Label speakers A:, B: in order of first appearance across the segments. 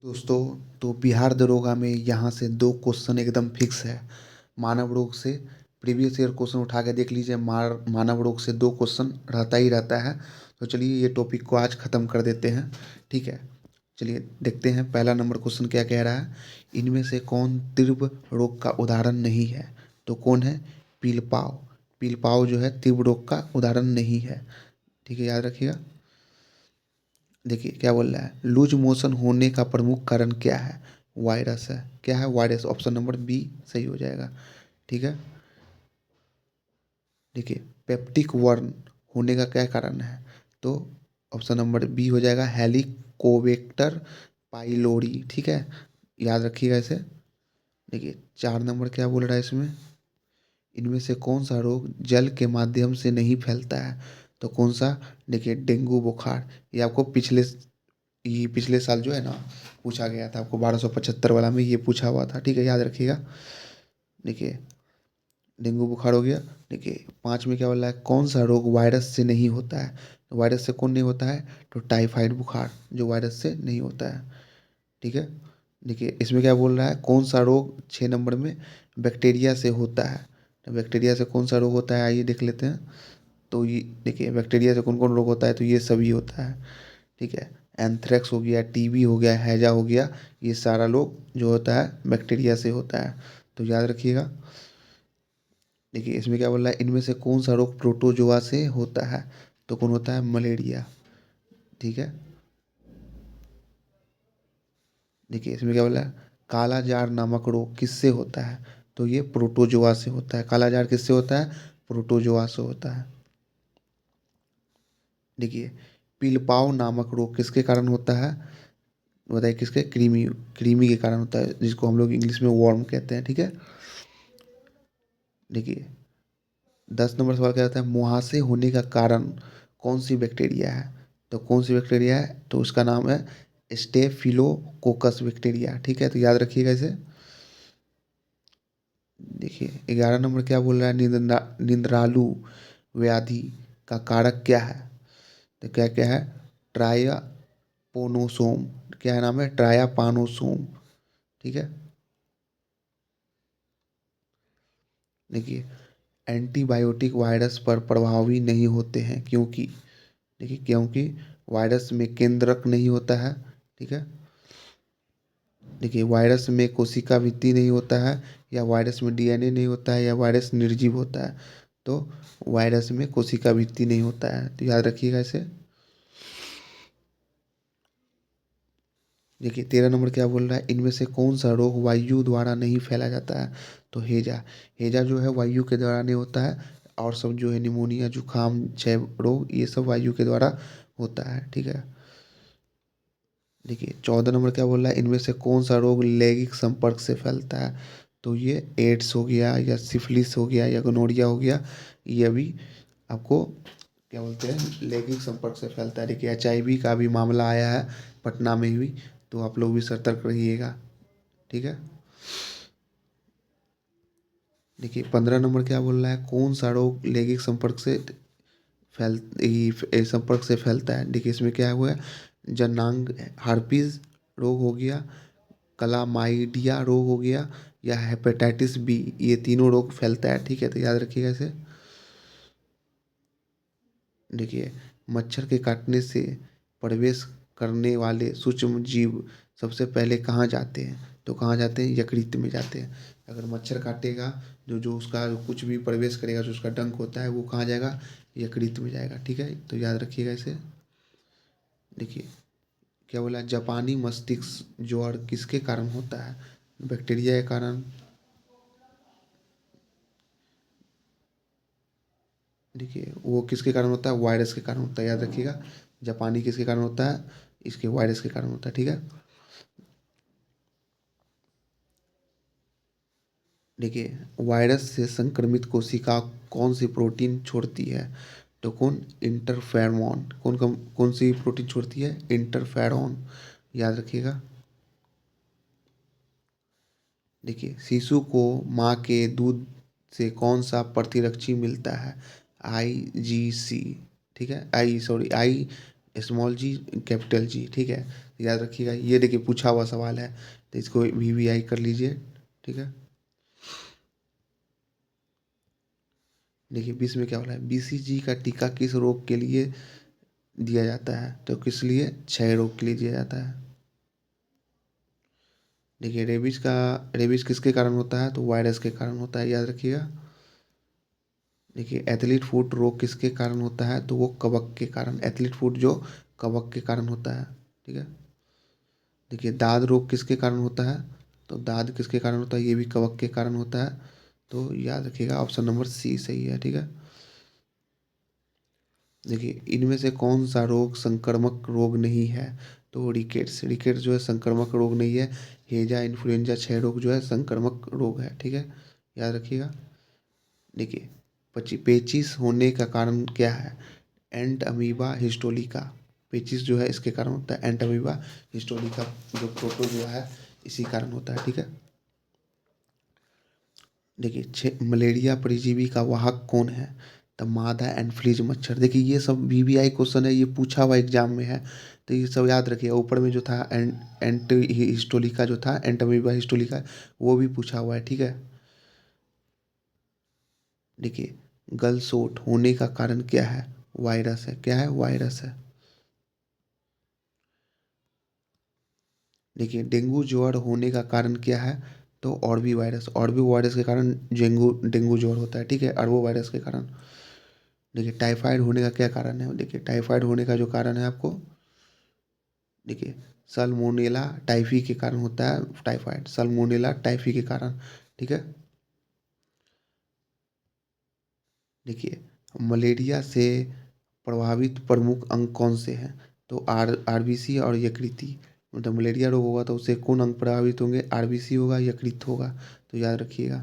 A: दोस्तों, तो बिहार दरोगा में यहाँ से 2 क्वेश्चन एकदम फिक्स है। मानव रोग से प्रीवियस ईयर क्वेश्चन उठा के देख लीजिए, मानव रोग से 2 क्वेश्चन रहता ही रहता है। तो चलिए ये टॉपिक को आज ख़त्म कर देते हैं, ठीक है। चलिए देखते हैं पहला नंबर क्वेश्चन क्या कह रहा है। इनमें से कौन तीव्र रोग का उदाहरण नहीं है? तो कौन है? पीलपाव। पीलपाव जो है तीव्र रोग का उदाहरण नहीं है, ठीक है, याद रखिएगा। देखिए क्या बोल रहा है, लूज मोशन होने का प्रमुख कारण क्या है? वायरस है। क्या है? वायरस। ऑप्शन नंबर बी सही हो जाएगा, ठीक है। देखिए पेप्टिक वर्म होने का क्या कारण है? तो ऑप्शन नंबर बी हो जाएगा, हेलिकोबैक्टर पाइलोरी, ठीक है, याद रखिएगा इसे। देखिए 4 नंबर क्या बोल रहा है इसमें, इनमें से कौन सा रोग जल के माध्यम से नहीं फैलता है? तो कौन सा? देखिए डेंगू बुखार। ये आपको पिछले साल जो है ना पूछा गया था, आपको 1275 वाला में ये पूछा हुआ था, ठीक है, याद रखिएगा। देखिए डेंगू बुखार हो गया। देखिए 5 में क्या बोला है, कौन सा रोग वायरस से नहीं होता है? तो वायरस से कौन नहीं होता है? तो टाइफाइड बुखार, जो वायरस से नहीं होता है, ठीक है। देखिए इसमें क्या बोल रहा है, कौन सा रोग 6 नंबर में बैक्टीरिया से होता है? तो बैक्टीरिया से कौन सा रोग होता है, आइए देख लेते हैं। तो ये देखिए बैक्टीरिया से कौन कौन रोग होता है, तो ये सभी होता है, ठीक है। एंथ्रेक्स हो गया, टीबी हो गया, हैजा हो गया, ये सारा रोग जो होता है बैक्टीरिया से होता है, तो याद रखिएगा। देखिए इसमें क्या बोल रहा है, इनमें से कौन सा रोग प्रोटोजोआ से होता है? तो कौन होता है? मलेरिया, ठीक है। देखिए इसमें क्या बोला है, काला जार नामक रोग किससे होता है? तो ये प्रोटोजोआ से होता है। काला जार किससे होता है? प्रोटोजोआ से होता है। देखिए पीलपाव नामक रोग किसके कारण होता है? बताइए किसके? कृमि। कृमि के कारण होता है, जिसको हम लोग इंग्लिश में वर्म कहते हैं, ठीक है। देखिए 10 नंबर सवाल क्या रहता है, मुहासे होने का कारण कौन सी बैक्टीरिया है? तो कौन सी बैक्टीरिया है? तो उसका नाम है स्टेफिलोकोकस बैक्टीरिया, ठीक है, तो याद रखिएगा इसे। देखिए 11 नंबर क्या बोल रहा है, निंद्रालु व्याधि का कारक क्या है? तो क्या क्या है? ट्रायापोनोसोम। क्या है नाम है? ट्रायापानोसोम, ठीक है। देखिए एंटीबायोटिक वायरस पर प्रभावी नहीं होते हैं क्योंकि, देखिए क्योंकि वायरस में केंद्रक नहीं होता है, ठीक है। देखिए वायरस में कोशिका भित्ति नहीं होता है, या वायरस में डीएनए नहीं होता है, या वायरस निर्जीव होता है। तो वायरस में कोशिका भित्ति नहीं होता है, तो याद रखिएगा इसे। देखिए 13 नंबर क्या बोल रहा है, इनमें से कौन सा रोग वायु द्वारा नहीं फैला जाता है? तो हेजा। हेजा जो है वायु के द्वारा नहीं होता है, और सब जो है निमोनिया, जुकाम, क्षय रोग, ये सब वायु के द्वारा होता है, ठीक है। देखिए 14 नंबर क्या बोल रहा है, इनमें से कौन सा रोग लैंगिक संपर्क से फैलता है? तो ये एड्स हो गया, या सिफिलिस हो गया, या गोनोरिया हो गया, ये भी आपको क्या बोलते हैं, लैंगिक संपर्क से फैलता है। देखिए एचआईवी का भी मामला आया है पटना में भी, तो आप लोग भी सतर्क रहिएगा, ठीक है। देखिए 15 नंबर क्या बोल रहा है, कौन सा रोग लैंगिक संपर्क से फैलता है? देखिए इसमें क्या हुआ है, जनांग हार्पिस रोग हो गया, क्लामाइडिया रोग हो गया, या हेपेटाइटिस बी, ये तीनों रोग फैलता है, ठीक है, तो याद रखिएगा इसे। देखिए मच्छर के काटने से प्रवेश करने वाले सूक्ष्म जीव सबसे पहले कहाँ जाते हैं? तो कहाँ जाते हैं? यकृत में जाते हैं। अगर मच्छर काटेगा, जो जो उसका कुछ भी प्रवेश करेगा, जो उसका डंक होता है, वो कहाँ जाएगा? यकृत में जाएगा, ठीक है, तो याद रखिएगा इसे। देखिए क्या बोला, जापानी मस्तिष्क ज्वर किसके कारण होता है? बैक्टीरिया के कारण। देखिए वो किसके कारण होता है? वायरस के कारण होता है, याद रखिएगा। जापानी किसके कारण होता है? इसके वायरस के कारण होता है, ठीक है। देखिए वायरस से संक्रमित कोशिका कौन सी प्रोटीन छोड़ती है? तो कौन? इंटरफेरॉन। कौन सी प्रोटीन छोड़ती है? इंटरफेरॉन, याद रखिएगा। देखिए शिशु को माँ के दूध से कौन सा प्रतिरक्षी मिलता है? IgC, ठीक है, I sorry, I small G capital G, ठीक है, याद रखिएगा, ये देखिए पूछा हुआ सवाल है, तो इसको वीवीआई कर लीजिए। ठीक है, देखिए 20 में क्या हो रहा है, बीसीजी का टीका किस रोग के लिए दिया जाता है, तो किस लिए, क्षय रोग के लिए दिया जाता है। देखिए रेबीज किसके कारण होता है, तो वायरस के कारण होता है, याद रखिएगा। देखिए एथलीट फुट रोग किसके कारण होता है, तो वो कवक के कारण, एथलीट फुट जो कवक के कारण होता है। ठीक है, देखिए दाद रोग किसके कारण होता है, तो दाद किसके कारण होता है, ये भी कवक के कारण होता है। तो याद रखिएगा ऑप्शन नंबर सी सही है। ठीक है, देखिए इनमें से कौन सा रोग संक्रामक रोग नहीं है, तो रिकेट्स, रिकेट्स जो है संक्रामक रोग नहीं है। हेजा इन्फ्लुएंजा क्षय रोग जो है संक्रामक रोग है। ठीक है, याद रखिएगा। देखिए पेचिस होने का कारण क्या है, एंट अमीबा हिस्टोलिका, पेचिस जो है इसके कारण होता है, एंट अमीबा हिस्टोलिका जो प्रोटो जो है इसी कारण होता है। ठीक है, देखिए मलेरिया परजीवी का वाहक कौन है, द मादा एनफ्लीज मच्छर। देखिए ये सब वीवीआई क्वेश्चन है, ये पूछा हुआ एग्जाम में है, तो ये सब याद रखिए। ऊपर में जो था एंट हिस्टोलिका जो था, एंट अमीबा हिस्टोलिका, वो भी पूछा हुआ है। ठीक है, देखिए गलसोट होने का कारण क्या है, वायरस है, क्या है, वायरस है। देखिए डेंगू ज्वर होने का कारण क्या है, तो और भी वायरस के कारण डेंगू डेंगू ज्वर होता है। ठीक है, अरबो वायरस के कारण। देखिए टाइफाइड होने का क्या कारण है, देखिए टाइफाइड होने का जो कारण है आपको, देखिए सल्मोनेला टाइफी के कारण होता है टाइफाइड, सल्मोनेला टाइफी के कारण। ठीक है, देखिए मलेरिया से प्रभावित प्रमुख अंग कौन से हैं, तो आरबीसी और यकृति। मतलब मलेरिया रोग होगा तो उससे कौन अंग प्रभावित होंगे, आरबीसी होगा, यकृत होगा, तो याद रखिएगा।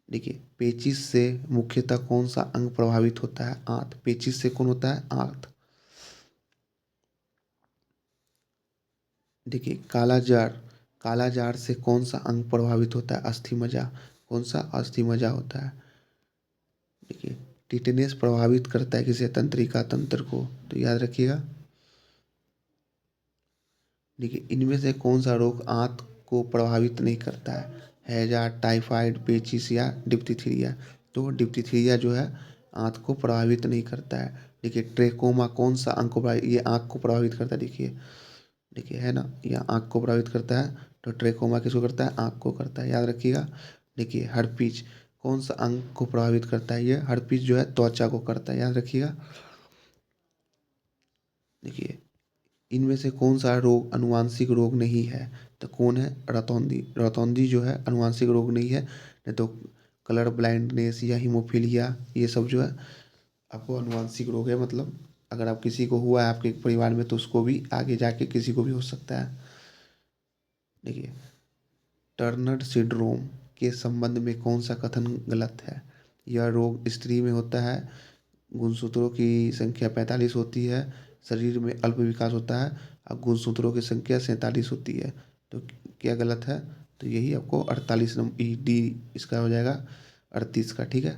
A: देखिए पेचिश से मुख्यतः कौन सा अंग प्रभावित होता है, आंत, पेचिश से कौन होता है, आंत। देखिए काला जार से कौन सा अंग प्रभावित होता है, अस्थि मज्जा, कौन सा, अस्थि मज्जा होता है। देखिए टिटेनस प्रभावित करता है किसे, तंत्रिका तंत्र को, तो याद रखिएगा। देखिए इनमें से कौन सा रोग आंत को प्रभावित नहीं करता है, हैजा, टाइफाइड, पेचिस या डिप्थीरिया। तो डिप्थीरिया जो है आंत को प्रभावित नहीं करता है। देखिए ट्रेकोमा कौन सा अंग को ये आंख को प्रभावित करता है, देखिए, देखिए है ना, यह आँख को प्रभावित करता है, तो ट्रेकोमा किसको करता है, आँख को करता है, याद रखिएगा। देखिए हर्पीज कौन सा अंग को प्रभावित करता है, ये हर्पीज जो है त्वचा को करता है, याद रखिएगा। देखिए इनमें से कौन सा रोग अनुवांशिक रोग नहीं है, तो कौन है, रतौंधी, रतौंधी जो है अनुवांशिक रोग नहीं है। नहीं तो कलर ब्लाइंडनेस या हीमोफीलिया, ये सब जो है आपको अनुवांशिक रोग है, मतलब अगर आप किसी को हुआ है आपके परिवार में तो उसको भी आगे जाके किसी को भी हो सकता है। देखिए टर्नर सिंड्रोम के संबंध में कौन सा कथन गलत है, यह रोग स्त्री में होता है, गुणसूत्रों की संख्या 45 होती है, शरीर में अल्प विकास होता है, और गुणसूत्रों की संख्या 47 होती है, तो क्या गलत है, तो यही आपको 48 नंबर डी इसका हो जाएगा, 38 का। ठीक है,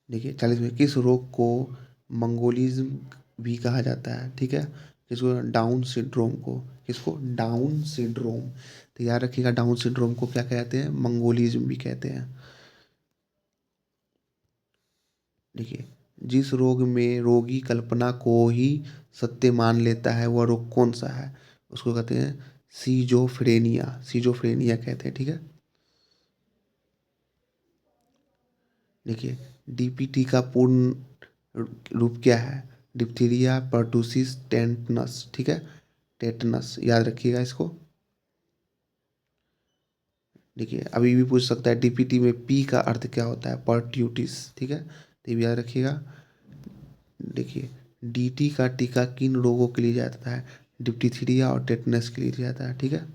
A: देखिए 40 में किस रोग को मंगोलिज्म भी कहा जाता है, ठीक है, किसको, डाउन सिंड्रोम को, किसको, डाउन सिंड्रोम। तो याद रखिएगा डाउन सिंड्रोम को क्या कहते हैं, मंगोलिज्म भी कहते हैं। देखिए जिस रोग में रोगी कल्पना को ही सत्य मान लेता है वह रोग कौन सा है, उसको कहते हैं सीजोफ्रेनिया, सीजोफ्रेनिया कहते हैं। ठीक है, देखिए डीपीटी का पूर्ण रूप क्या है, डिप्थीरिया पर्टूसिस टेटनस। ठीक है, टेटनस, याद रखिएगा इसको। देखिए अभी भी पूछ सकता है डीपीटी में पी का अर्थ क्या होता है, पर्ट्यूटिस। ठीक है, तो ये भी याद रखिएगा। देखिए डीटी का टीका किन रोगों के लिए जाता है, डिप्थीरिया और टेटनस के लिए जाता है। ठीक है,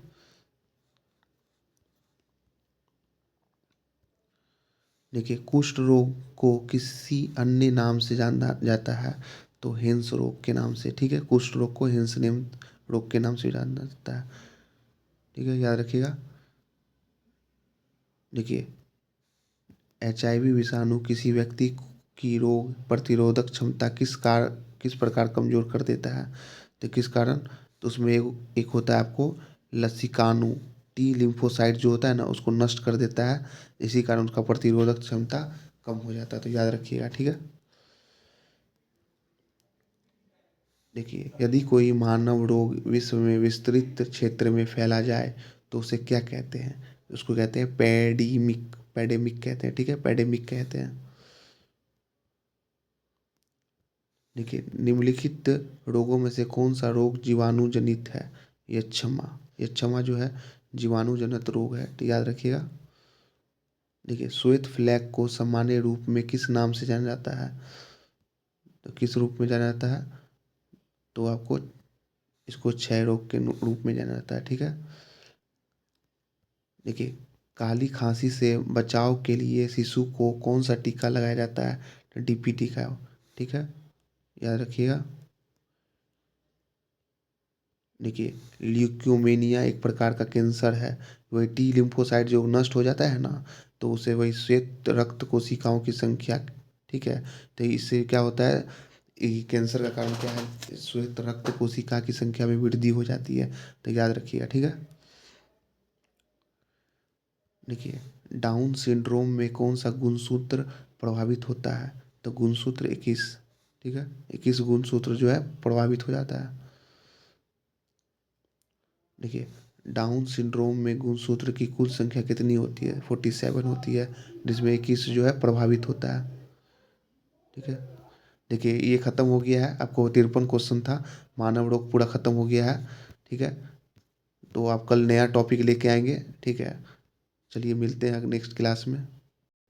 A: देखिए कुष्ठ रोग को किसी अन्य नाम से जाना जाता है, तो हेंस रोग के नाम से। ठीक है, कुष्ठ रोग को हेंस नेम रोग के नाम से जाना जाता है। ठीक है, याद रखिएगा। देखिए HIV विषाणु किसी व्यक्ति की रोग प्रतिरोधक क्षमता किस प्रकार कमजोर कर देता है? तो किस कारण? तो उसमें एक होता है आपको लसिकानु, टी लिम्फोसाइट जो होता है ना उसको नष्ट कर देता है, इसी कारण उसका प्रतिरोधक क्षमता कम हो जाता है। तो याद रखिएगा, ठीक है। देखिए, यदि कोई मानव रोग विश्व में विस्तृत क्षेत्र में फैला जाए तो उसे क्या कहते हैं? उसको कहते हैं पैडेमिक, पैडेमिक कहते हैं, ठीक है, पैडेमिक कहते हैं। देखिए, निम्नलिखित रोगों में से कौन सा रोग जीवाणु जनित है? यक्षमा जो है जीवाणु जनित रोग है, तो याद रखिएगा। देखिए, श्वेत फ्लैग को सामान्य रूप में किस नाम से जाना जाता है? तो किस रूप में जाना जाता है? तो आपको इसको क्षय रोग के रूप में जाना जाता है, ठीक है। देखिए, काली खांसी से बचाव के लिए शिशु को कौन सा टीका लगाया जाता है? तो डीपीटी का, ठीक है, याद रखिएगा। देखिए, ल्यूक्योमेनिया एक प्रकार का कैंसर है, वही टी लिम्फोसाइट जो नष्ट हो जाता है ना, तो उसे वही श्वेत रक्त कोशिकाओं की संख्या, ठीक है, तो इससे क्या होता है, ये कैंसर का कारण क्या है? श्वेत रक्त कोशिका की संख्या में वृद्धि हो जाती है, तो याद रखिएगा, ठीक है। देखिए, डाउन सिंड्रोम में कौन सा गुणसूत्र प्रभावित होता है? तो गुणसूत्र 21, ठीक है, 21 गुणसूत्र जो है प्रभावित हो जाता है। देखिए, डाउन सिंड्रोम में गुणसूत्र की कुल संख्या कितनी होती है? 47 होती है, जिसमें 21 जो है प्रभावित होता है, ठीक है। देखिए, ये खत्म हो गया है, आपको 53 क्वेश्चन था, मानव रोग पूरा खत्म हो गया है, ठीक है। तो आप कल नया टॉपिक लेके आएंगे, ठीक है। चलिए मिलते हैं नेक्स्ट क्लास में।